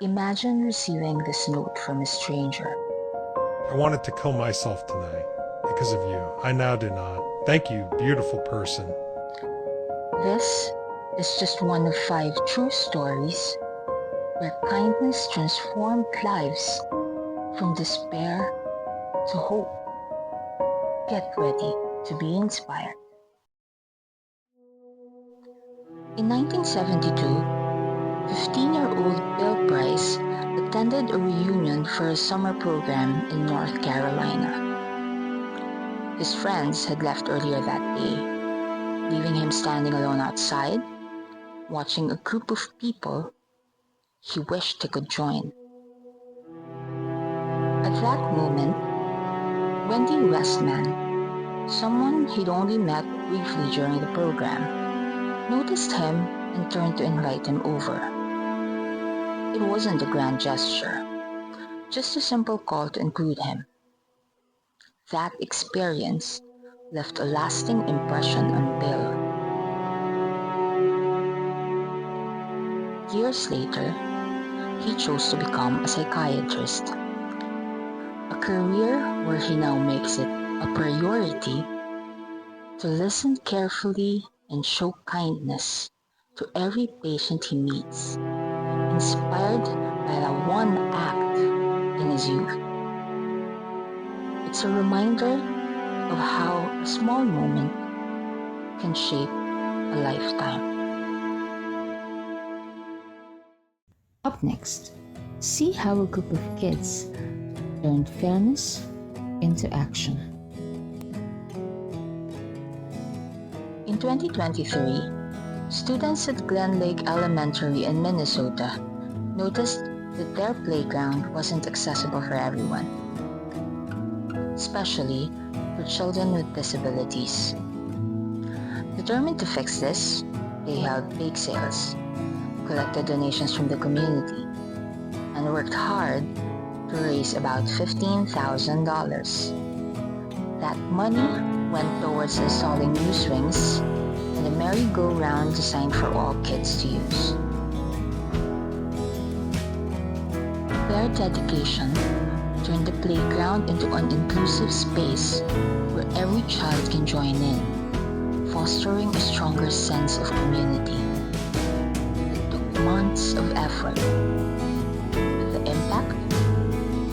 Imagine receiving this note from a stranger. I wanted to kill myself tonight because of you. I now do not. Thank you, beautiful person. This is just one of 5 true stories where kindness transformed lives from despair to hope. Get ready to be inspired. In 1972, 15-year-old Bill Price attended a reunion for a summer program in North Carolina. His friends had left earlier that day, leaving him standing alone outside, watching a group of people he wished he could join. At that moment, Wendy Westman, someone he'd only met briefly during the program, noticed him and turned to invite him over. It wasn't a grand gesture, just a simple call to include him. That experience left a lasting impression on Bill. Years later, he chose to become a psychiatrist, a career where he now makes it a priority to listen carefully and show kindness to every patient he meets, inspired by that one act in his youth. It's a reminder of how a small moment can shape a lifetime. Up next, see how a group of kids turned fairness into action. In 2023, students at Glen Lake Elementary in Minnesota noticed that their playground wasn't accessible for everyone, especially for children with disabilities. Determined to fix this, they held bake sales, collected donations from the community, and worked hard to raise about $15,000. That money went towards installing new swings and a merry-go-round designed for all kids to use. Their dedication turned the playground into an inclusive space where every child can join in, fostering a stronger sense of community. It took months of effort, but the impact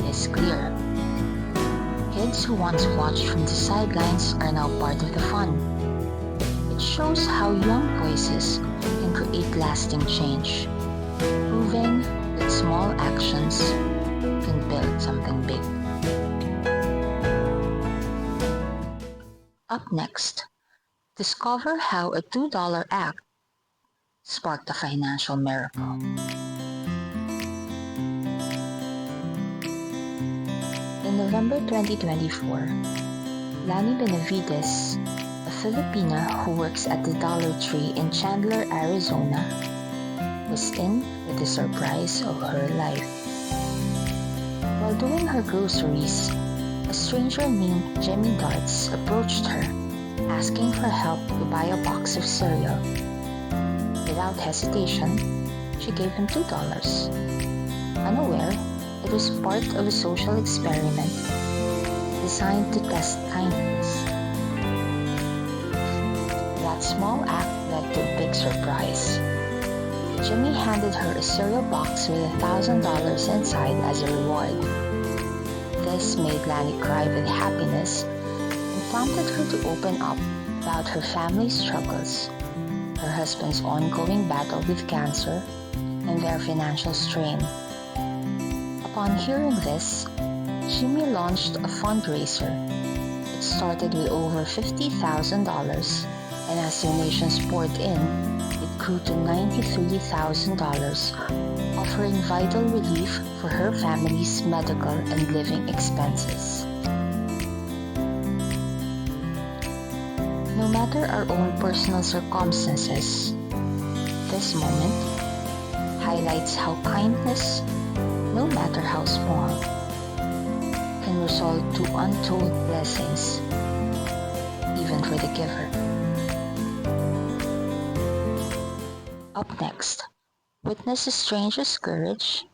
is clear. Kids who once watched from the sidelines are now part of the fun. It shows how young voices can create lasting change, proving that small actions can build something big. Up next, discover how a $2 act sparked a financial miracle. In November 2024, Lani Benavides, a Filipina who works at the Dollar Tree in Chandler, Arizona, was in with the surprise of her life. While doing her groceries, a stranger named Jimmy Darts approached her, asking for help to buy a box of cereal. Without hesitation, she gave him $2. Unaware, it was part of a social experiment designed to test kindness. That small act led to a big surprise. Jimmy handed her a cereal box with $1,000 inside as a reward. This made Lani cry with happiness and prompted her to open up about her family's struggles, her husband's ongoing battle with cancer, and their financial strain. Upon hearing this, Jimmy launched a fundraiser. It started with over $50,000, and as donations poured in, it grew to $93,000, offering vital relief for her family's medical and living expenses. No matter our own personal circumstances, this moment highlights how kindness, no matter how small, can result to untold blessings, even for the giver. Up next, witness a stranger's courage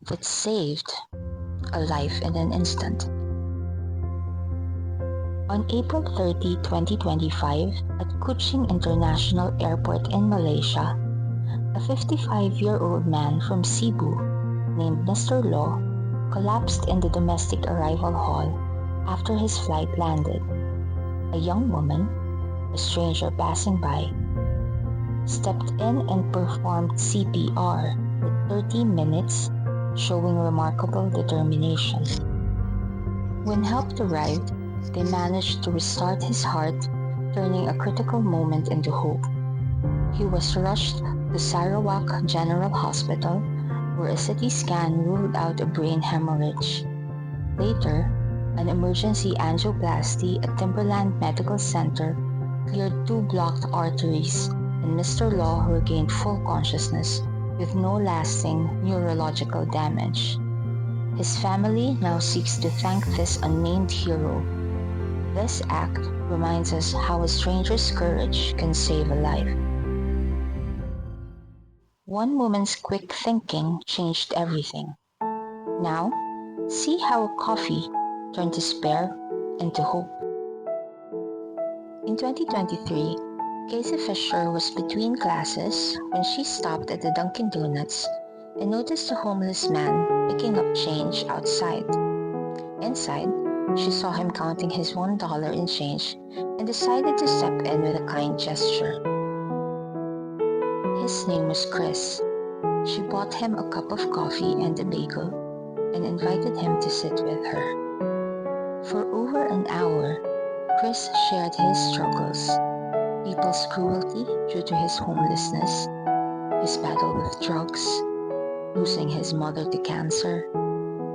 that saved a life in an instant. On April 30, 2025, at Kuching International Airport in Malaysia, a 55-year-old man from Cebu named Mr. Law collapsed in the domestic arrival hall after his flight landed. A young woman, a stranger passing by, stepped in and performed CPR for 30 minutes, showing remarkable determination. When help arrived, they managed to restart his heart, turning a critical moment into hope. He was rushed to Sarawak General Hospital, where a CT scan ruled out a brain hemorrhage. Later, an emergency angioplasty at Timberland Medical Center cleared 2 blocked arteries, and Mr. Law regained full consciousness with no lasting neurological damage. His family now seeks to thank this unnamed hero. This act reminds us how a stranger's courage can save a life. One woman's quick thinking changed everything. Now, see how a coffee turned despair into hope. In 2023, Casey Fisher was between classes when she stopped at the Dunkin' Donuts and noticed a homeless man picking up change outside. Inside, she saw him counting his $1 in change and decided to step in with a kind gesture. His name was Chris. She bought him a cup of coffee and a bagel and invited him to sit with her. For over an hour, Chris shared his struggles, people's cruelty due to his homelessness, his battle with drugs, losing his mother to cancer,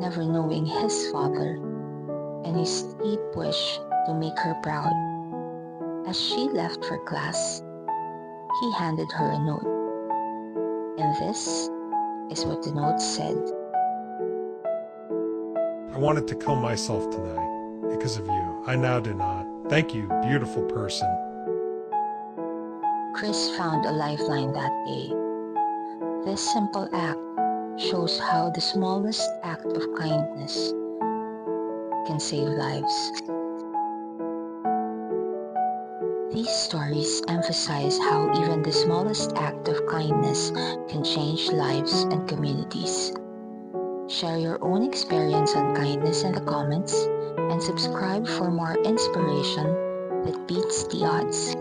never knowing his father, and his deep wish to make her proud. As she left for class, he handed her a note. And this is what the note said. I wanted to kill myself tonight because of you. I now do not. Thank you, beautiful person. Chris found a lifeline that day. This simple act shows how the smallest act of kindness can save lives. These stories emphasize how even the smallest act of kindness can change lives and communities. Share your own experience on kindness in the comments and subscribe for more inspiration that beats the odds.